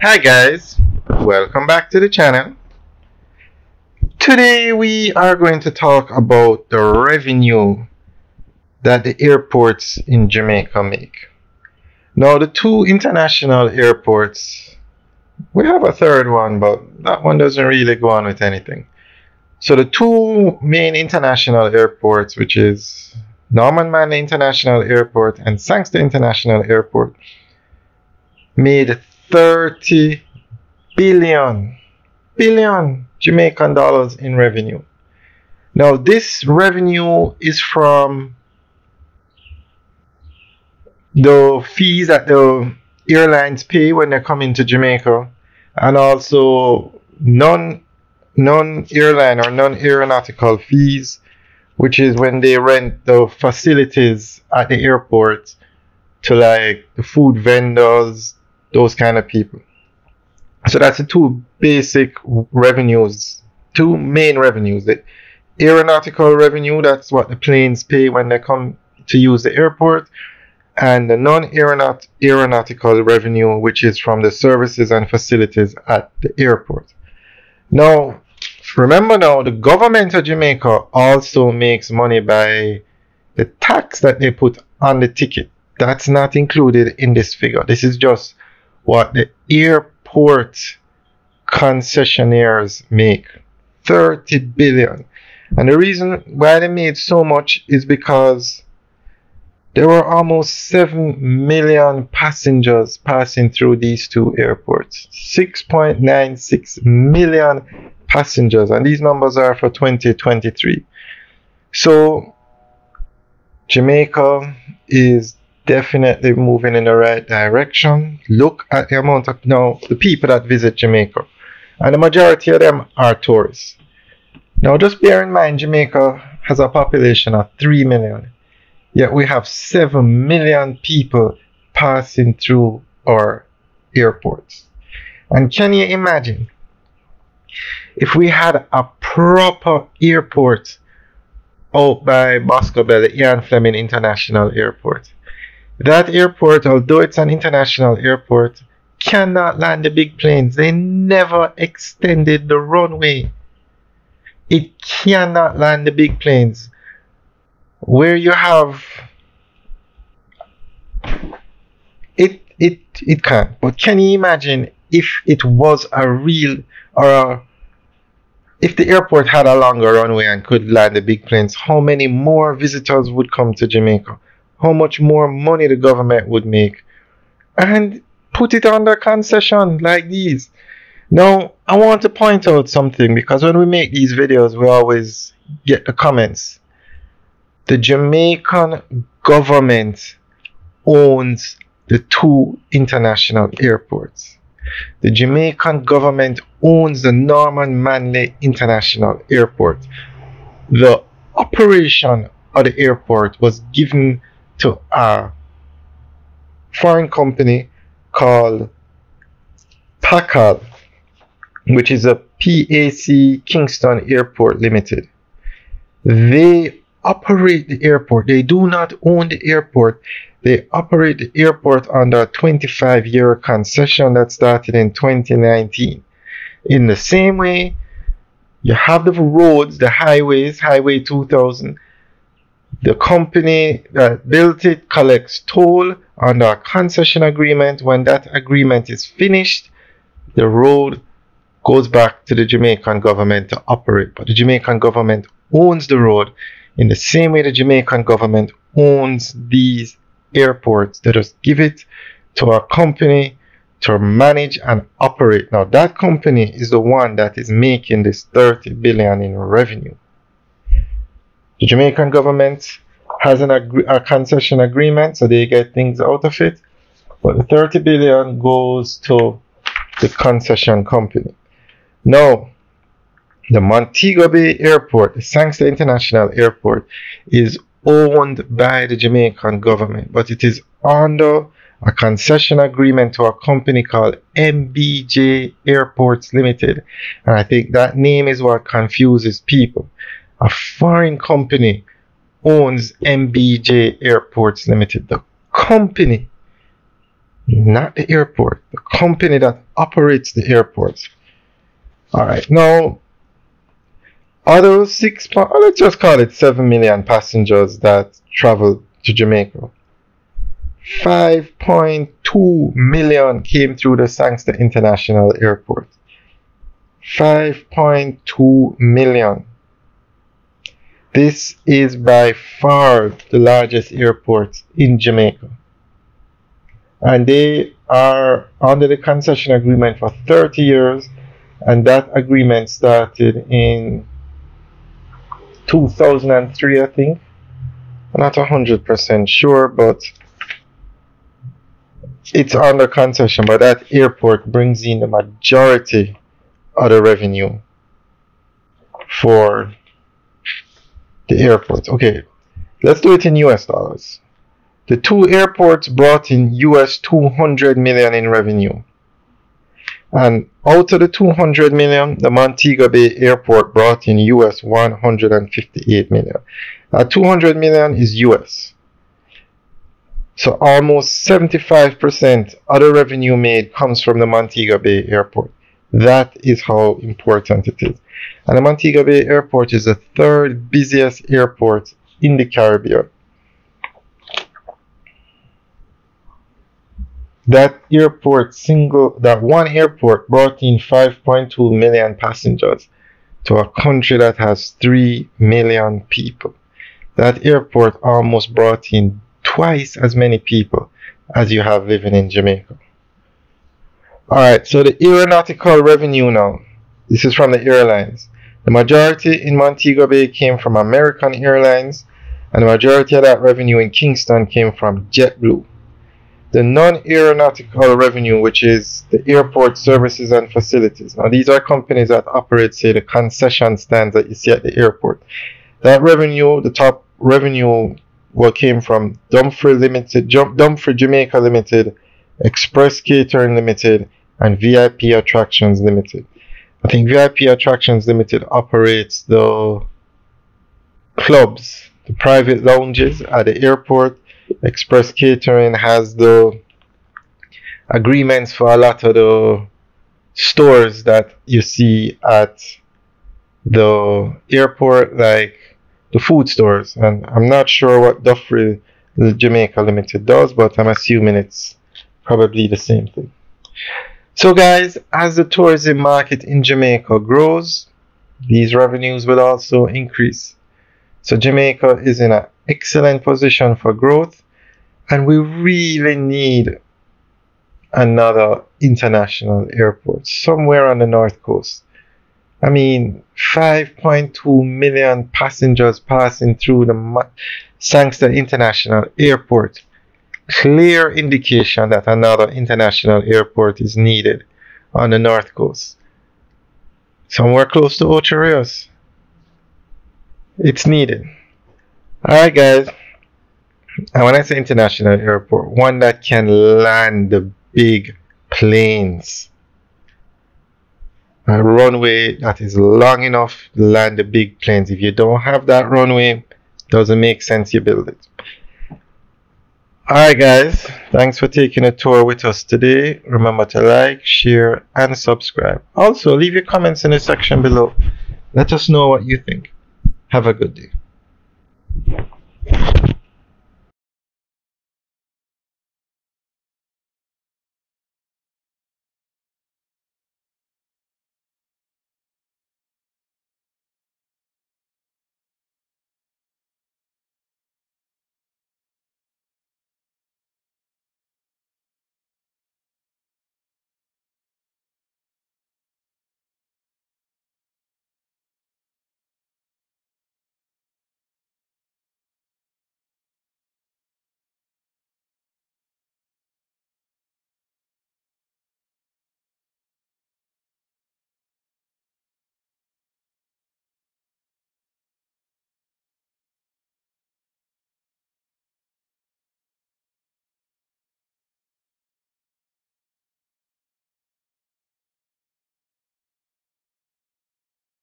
Hi guys, welcome back to the channel. Today we are going to talk about the revenue that the airports in Jamaica make. Now the two international airports, we have a third one, but that one doesn't really go on with anything. So the two main international airports, which is Norman Manley International Airport and Sangster International Airport, made 30 billion Jamaican dollars in revenue. Now this revenue is from the fees that the airlines pay when they come into Jamaica, and also non-airline or non-aeronautical fees, which is when they rent the facilities at the airport to like the food vendors, those kind of people. So that's the two basic revenues, two main revenues. The aeronautical revenue, that's what the planes pay when they come to use the airport, and the non-aeronautical revenue, which is from the services and facilities at the airport. Now, remember now, the government of Jamaica also makes money by the tax that they put on the ticket. That's not included in this figure. This is just what the airport concessionaires make. 30 billion. And the reason why they made so much is because there were almost 7 million passengers passing through these two airports. 6.96 million passengers, and these numbers are for 2023. So Jamaica is definitely moving in the right direction. Look at the amount of the people that visit Jamaica, and the majority of them are tourists. Now just bear in mind, Jamaica has a population of 3 million, yet we have 7 million people passing through our airports. And can you imagine if we had a proper airport out by Boscobel, the Ian Fleming International Airport? That airport, although it's an international airport, cannot land the big planes. They never extended the runway. It cannot land the big planes. Where you have it can. But can you imagine if it was a real, if the airport had a longer runway and could land the big planes, how many more visitors would come to Jamaica? How much more money the government would make, and put it under concession like these. Now, I want to point out something, because when we make these videos, we always get the comments. The Jamaican government owns the two international airports. The Jamaican government owns the Norman Manley International Airport. The operation of the airport was given to a foreign company called PACAL, which is a PAC Kingston Airport Limited. They operate the airport. They do not own the airport. They operate the airport under a 25-year concession that started in 2019. In the same way, you have the roads, the highways, Highway 2000. The company that built it collects toll under a concession agreement. When that agreement is finished, the road goes back to the Jamaican government to operate. But the Jamaican government owns the road in the same way the Jamaican government owns these airports. They just give it to a company to manage and operate. Now that company is the one that is making this 30 billion in revenue. The Jamaican government has a concession agreement, so they get things out of it. But the 30 billion goes to the concession company. Now, the Montego Bay Airport, the Sangster International Airport, is owned by the Jamaican government, but it is under a concession agreement to a company called MBJ Airports Limited. And I think that name is what confuses people. A foreign company owns MBJ Airports Limited. The company not the airport, the company that operates the airports. All right, now, are those let's just call it 7 million passengers that travel to Jamaica. 5.2 million came through the Sangster International Airport. 5.2 million. This is by far the largest airport in Jamaica. And they are under the concession agreement for 30 years. And that agreement started in 2003, I think. I'm not 100% sure, but it's under concession. But that airport brings in the majority of the revenue for the airport. Okay, let's do it in US dollars. The two airports brought in US 200 million in revenue. And out of the 200 million, the Montego Bay Airport brought in US 158 million. 200 million is US. So almost 75% of the revenue made comes from the Montego Bay Airport. That is how important it is. And the Montego Bay Airport is the third busiest airport in the Caribbean. That one airport brought in 5.2 million passengers to a country that has 3 million people. That airport almost brought in twice as many people as you have living in Jamaica. Alright, so the aeronautical revenue now. This is from the airlines. The majority in Montego Bay came from American Airlines, and the majority of that revenue in Kingston came from JetBlue. The non-aeronautical revenue, which is the airport services and facilities. Now, these are companies that operate, say, the concession stands that you see at the airport. That revenue, the top revenue, came from Dumfries Jamaica Limited, Express Catering Limited, and VIP Attractions Limited. I think VIP Attractions Limited operates the clubs, the private lounges at the airport. Express Catering has the agreements for a lot of the stores that you see at the airport, like the food stores. And I'm not sure what Dumfries Jamaica Limited does, but I'm assuming it's probably the same thing. So guys, as the tourism market in Jamaica grows, these revenues will also increase. So Jamaica is in an excellent position for growth, and we really need another international airport somewhere on the north coast. I mean, 5.2 million passengers passing through the Sangster International Airport. Clear indication that another international airport is needed on the north coast. Somewhere close to Ocho Rios. It's needed. Alright guys, and when I say international airport, one that can land the big planes. A runway that is long enough to land the big planes. If you don't have that runway, doesn't make sense you build it. Alright guys, thanks for taking a tour with us today. Remember to like, share, and subscribe. Also, leave your comments in the section below. Let us know what you think. Have a good day.